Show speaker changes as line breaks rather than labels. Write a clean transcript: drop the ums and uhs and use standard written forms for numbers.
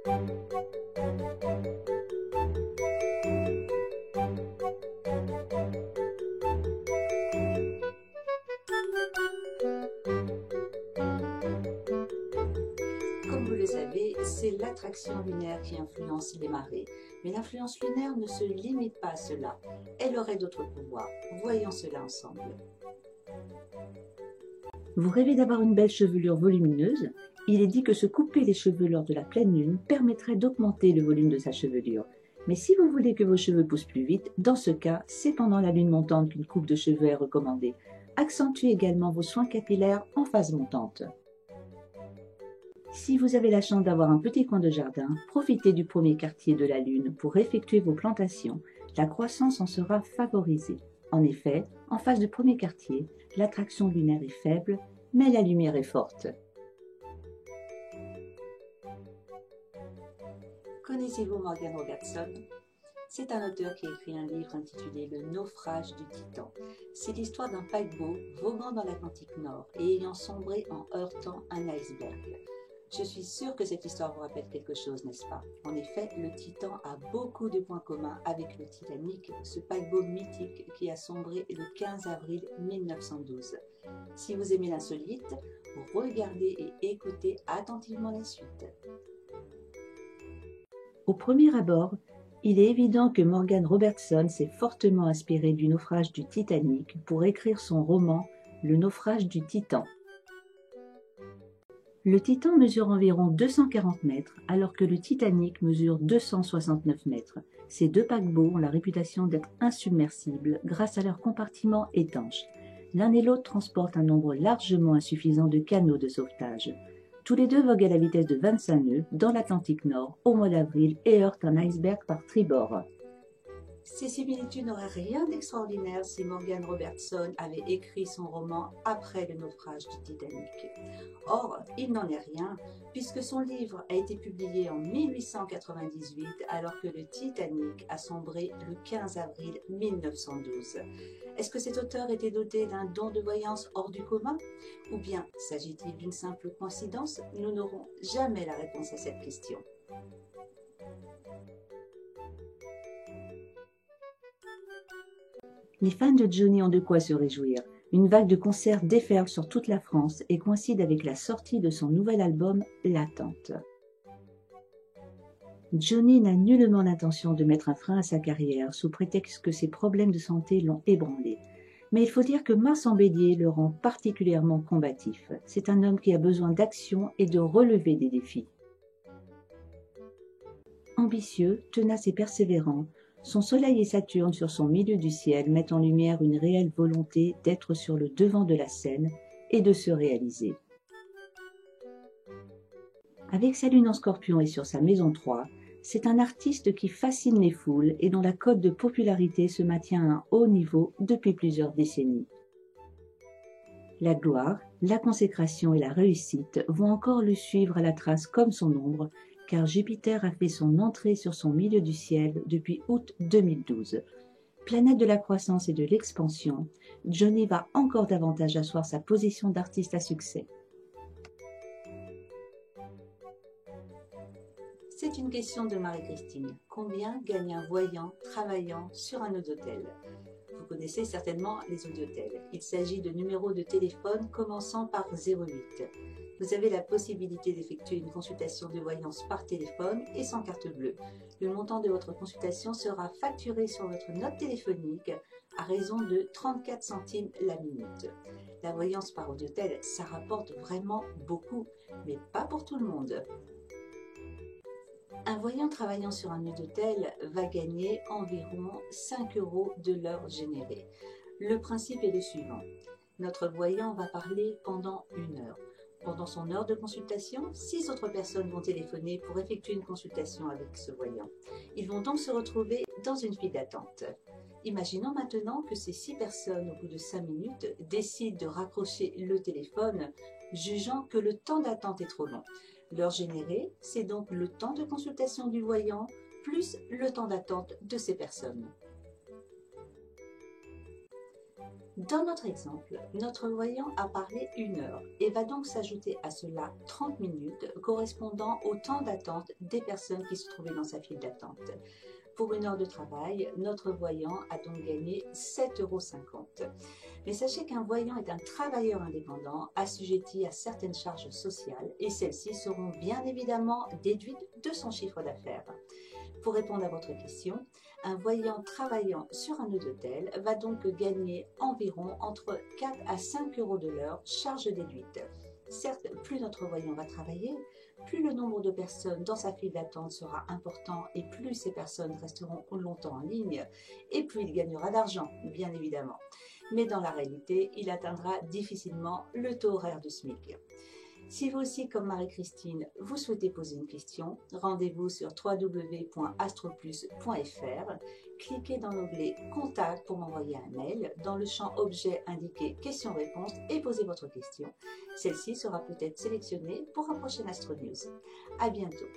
Comme vous le savez, c'est l'attraction lunaire qui influence les marées. Mais l'influence lunaire ne se limite pas à cela. Elle aurait d'autres pouvoirs. Voyons cela ensemble. Vous rêvez d'avoir une belle chevelure volumineuse? Il est dit que se couper les cheveux lors de la pleine lune permettrait d'augmenter le volume de sa chevelure. Mais si vous voulez que vos cheveux poussent plus vite, dans ce cas, c'est pendant la lune montante qu'une coupe de cheveux est recommandée. Accentuez également vos soins capillaires en phase montante. Si vous avez la chance d'avoir un petit coin de jardin, profitez du premier quartier de la lune pour effectuer vos plantations. La croissance en sera favorisée. En effet, en face du premier quartier, l'attraction lunaire est faible, mais la lumière est forte. Connaissez-vous Morgan Robertson? C'est un auteur qui a écrit un livre intitulé Le naufrage du Titan. C'est l'histoire d'un paquebot voguant dans l'Atlantique Nord et ayant sombré en heurtant un iceberg. Je suis sûre que cette histoire vous rappelle quelque chose, n'est-ce pas? En effet, le Titan a beaucoup de points communs avec le Titanic, ce paquebot mythique qui a sombré le 15 avril 1912. Si vous aimez l'insolite, regardez et écoutez attentivement la suite. Au premier abord, il est évident que Morgan Robertson s'est fortement inspiré du naufrage du Titanic pour écrire son roman Le naufrage du Titan. Le Titan mesure environ 240 mètres, alors que le Titanic mesure 269 mètres. Ces deux paquebots ont la réputation d'être insubmersibles grâce à leurs compartiments étanches. L'un et l'autre transportent un nombre largement insuffisant de canots de sauvetage. Tous les deux voguent à la vitesse de 25 nœuds dans l'Atlantique Nord au mois d'avril et heurtent un iceberg par tribord. Ces similitudes n'auraient rien d'extraordinaire si Morgan Robertson avait écrit son roman après le naufrage du Titanic. Or, il n'en est rien, puisque son livre a été publié en 1898 alors que le Titanic a sombré le 15 avril 1912. Est-ce que cet auteur était doté d'un don de voyance hors du commun? Ou bien s'agit-il d'une simple coïncidence? Nous n'aurons jamais la réponse à cette question. Les fans de Johnny ont de quoi se réjouir. Une vague de concerts déferle sur toute la France et coïncide avec la sortie de son nouvel album L'attente. Johnny n'a nullement l'intention de mettre un frein à sa carrière sous prétexte que ses problèmes de santé l'ont ébranlé. Mais il faut dire que Mars en Bélier le rend particulièrement combatif. C'est un homme qui a besoin d'action et de relever des défis. Ambitieux, tenace et persévérant, son Soleil et Saturne sur son milieu du ciel mettent en lumière une réelle volonté d'être sur le devant de la scène et de se réaliser. Avec sa lune en Scorpion et sur sa maison 3, c'est un artiste qui fascine les foules et dont la cote de popularité se maintient à un haut niveau depuis plusieurs décennies. La gloire, la consécration et la réussite vont encore le suivre à la trace comme son ombre, car Jupiter a fait son entrée sur son milieu du ciel depuis août 2012. Planète de la croissance et de l'expansion, Johnny va encore davantage asseoir sa position d'artiste à succès. C'est une question de Marie-Christine. Combien gagne un voyant travaillant sur un audiotel? Vous connaissez certainement les audiotels. Il s'agit de numéros de téléphone commençant par 08. Vous avez la possibilité d'effectuer une consultation de voyance par téléphone et sans carte bleue. Le montant de votre consultation sera facturé sur votre note téléphonique à raison de 34 centimes la minute. La voyance par audiotel, ça rapporte vraiment beaucoup, mais pas pour tout le monde. Un voyant travaillant sur un audiotel va gagner environ 5 € de l'heure générée. Le principe est le suivant. Notre voyant va parler pendant 1 heure. Pendant son heure de consultation, 6 autres personnes vont téléphoner pour effectuer une consultation avec ce voyant. Ils vont donc se retrouver dans une file d'attente. Imaginons maintenant que ces 6 personnes, au bout de 5 minutes, décident de raccrocher le téléphone, jugeant que le temps d'attente est trop long. L'heure générée, c'est donc le temps de consultation du voyant plus le temps d'attente de ces personnes. Dans notre exemple, notre voyant a parlé 1 heure et va donc s'ajouter à cela 30 minutes correspondant au temps d'attente des personnes qui se trouvaient dans sa file d'attente. Pour 1 heure de travail, notre voyant a donc gagné 7,50 €. Mais sachez qu'un voyant est un travailleur indépendant assujetti à certaines charges sociales et celles-ci seront bien évidemment déduites de son chiffre d'affaires. Pour répondre à votre question, un voyant travaillant sur un nœud d'hôtel va donc gagner environ entre 4 à 5 € de l'heure, charge déduite. Certes, plus notre voyant va travailler, plus le nombre de personnes dans sa file d'attente sera important et plus ces personnes resteront longtemps en ligne et plus il gagnera d'argent, bien évidemment. Mais dans la réalité, il atteindra difficilement le taux horaire du SMIC. Si vous aussi, comme Marie-Christine, vous souhaitez poser une question, rendez-vous sur www.astroplus.fr, cliquez dans l'onglet Contact pour m'envoyer un mail, dans le champ Objet indiqué Questions-réponses et posez votre question. Celle-ci sera peut-être sélectionnée pour un prochain Astro News. À bientôt.